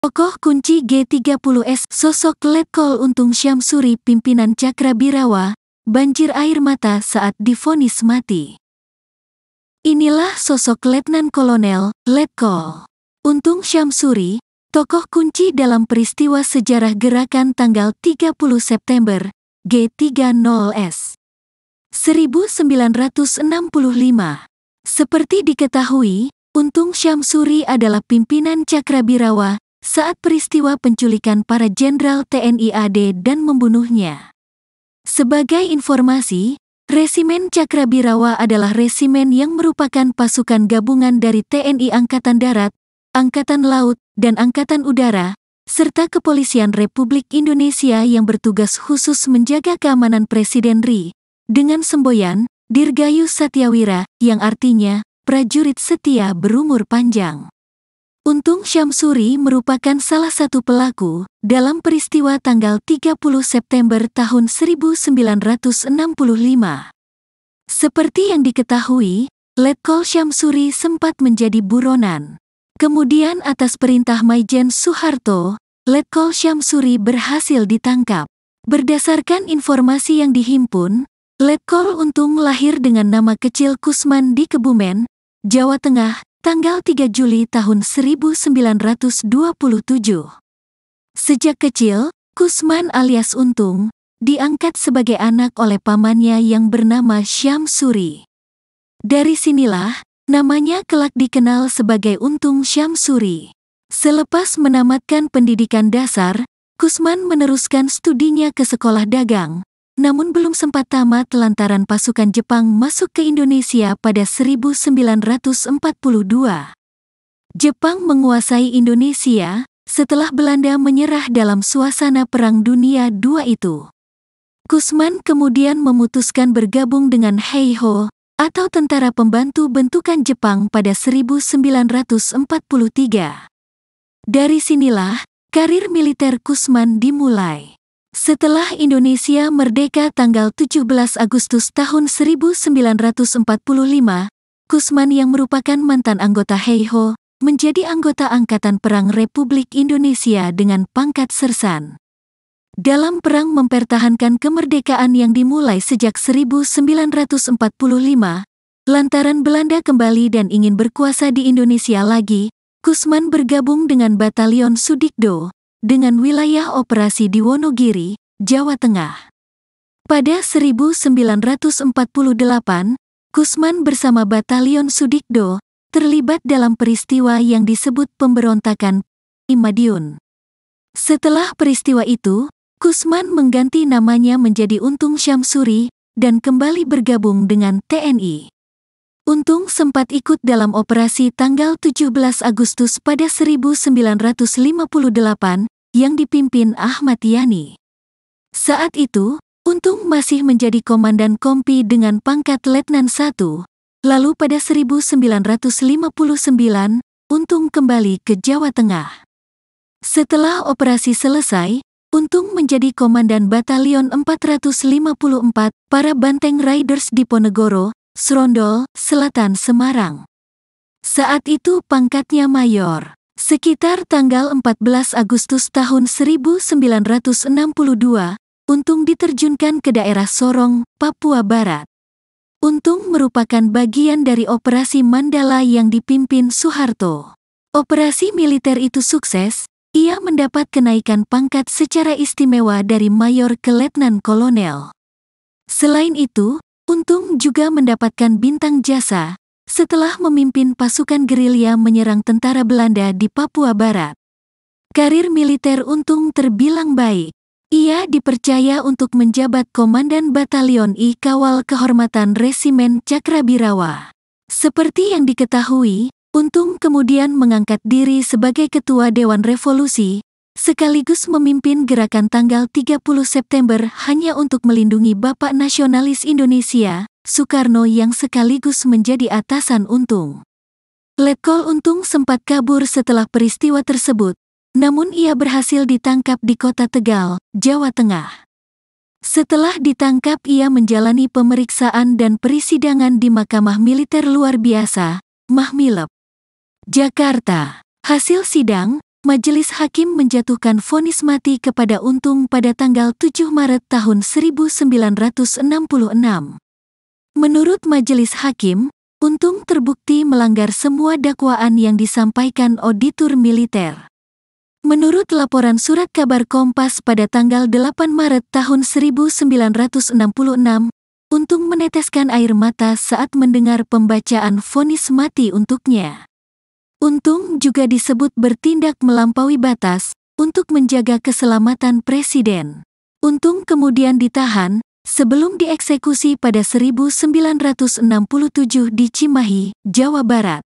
Tokoh kunci G30S sosok Letkol Untung Syamsuri pimpinan Cakrabirawa, banjir air mata saat divonis mati. Inilah sosok Letnan Kolonel, Letkol Untung Syamsuri, tokoh kunci dalam peristiwa sejarah gerakan tanggal 30 September, G30S 1965. Seperti diketahui, Untung Syamsuri adalah pimpinan Cakrabirawa saat peristiwa penculikan para jenderal TNI AD dan membunuhnya. Sebagai informasi, Resimen Cakrabirawa adalah resimen yang merupakan pasukan gabungan dari TNI Angkatan Darat, Angkatan Laut, dan Angkatan Udara, serta Kepolisian Republik Indonesia yang bertugas khusus menjaga keamanan Presiden RI, dengan semboyan Dirgayu Satyawira, yang artinya prajurit setia berumur panjang. Untung Syamsuri merupakan salah satu pelaku dalam peristiwa tanggal 30 September tahun 1965. Seperti yang diketahui, Letkol Syamsuri sempat menjadi buronan. Kemudian atas perintah Maijen Soeharto, Letkol Syamsuri berhasil ditangkap. Berdasarkan informasi yang dihimpun, Letkol Untung lahir dengan nama kecil Kusman di Kebumen, Jawa Tengah, tanggal 3 Juli tahun 1927. Sejak kecil, Kusman alias Untung diangkat sebagai anak oleh pamannya yang bernama Syamsuri. Dari sinilah, namanya kelak dikenal sebagai Untung Syamsuri. Selepas menamatkan pendidikan dasar, Kusman meneruskan studinya ke sekolah dagang, namun belum sempat tamat lantaran pasukan Jepang masuk ke Indonesia pada 1942. Jepang menguasai Indonesia setelah Belanda menyerah dalam suasana Perang Dunia II itu. Kusman kemudian memutuskan bergabung dengan Heiho, atau Tentara Pembantu Bentukan Jepang pada 1943. Dari sinilah, karir militer Kusman dimulai. Setelah Indonesia merdeka tanggal 17 Agustus tahun 1945, Kusman yang merupakan mantan anggota Heiho, menjadi anggota Angkatan Perang Republik Indonesia dengan pangkat sersan. Dalam perang mempertahankan kemerdekaan yang dimulai sejak 1945, lantaran Belanda kembali dan ingin berkuasa di Indonesia lagi, Kusman bergabung dengan Batalion Sudikdo, dengan wilayah operasi di Wonogiri, Jawa Tengah. Pada 1948, Kusman bersama Batalion Sudikdo terlibat dalam peristiwa yang disebut pemberontakan Madiun. Setelah peristiwa itu, Kusman mengganti namanya menjadi Untung Syamsuri dan kembali bergabung dengan TNI. Untung sempat ikut dalam operasi tanggal 17 Agustus pada 1958 yang dipimpin Ahmad Yani. Saat itu, Untung masih menjadi komandan kompi dengan pangkat Letnan I. Lalu pada 1959, Untung kembali ke Jawa Tengah. Setelah operasi selesai, Untung menjadi komandan Batalion 454 para Banteng Riders di Ponegoro, Srondol, Selatan Semarang. Saat itu pangkatnya mayor. Sekitar tanggal 14 Agustus tahun 1962, Untung diterjunkan ke daerah Sorong, Papua Barat. Untung merupakan bagian dari Operasi Mandala yang dipimpin Soeharto. Operasi militer itu sukses, ia mendapat kenaikan pangkat secara istimewa dari mayor ke letnan kolonel. Selain itu, Untung juga mendapatkan bintang jasa setelah memimpin pasukan gerilya menyerang tentara Belanda di Papua Barat. Karir militer Untung terbilang baik. Ia dipercaya untuk menjabat Komandan Batalion I Kawal Kehormatan Resimen Cakrabirawa. Seperti yang diketahui, Untung kemudian mengangkat diri sebagai Ketua Dewan Revolusi, sekaligus memimpin gerakan tanggal 30 September hanya untuk melindungi Bapak Nasionalis Indonesia, Soekarno yang sekaligus menjadi atasan Untung. Letkol Untung sempat kabur setelah peristiwa tersebut, namun ia berhasil ditangkap di kota Tegal, Jawa Tengah. Setelah ditangkap ia menjalani pemeriksaan dan persidangan di Mahkamah Militer Luar Biasa, Mahmilep, Jakarta. Hasil sidang, Majelis Hakim menjatuhkan vonis mati kepada Untung pada tanggal 7 Maret tahun 1966. Menurut Majelis Hakim, Untung terbukti melanggar semua dakwaan yang disampaikan auditor militer. Menurut laporan surat kabar Kompas pada tanggal 8 Maret tahun 1966, Untung meneteskan air mata saat mendengar pembacaan vonis mati untuknya. Untung juga disebut bertindak melampaui batas untuk menjaga keselamatan Presiden. Untung kemudian ditahan sebelum dieksekusi pada 1967 di Cimahi, Jawa Barat.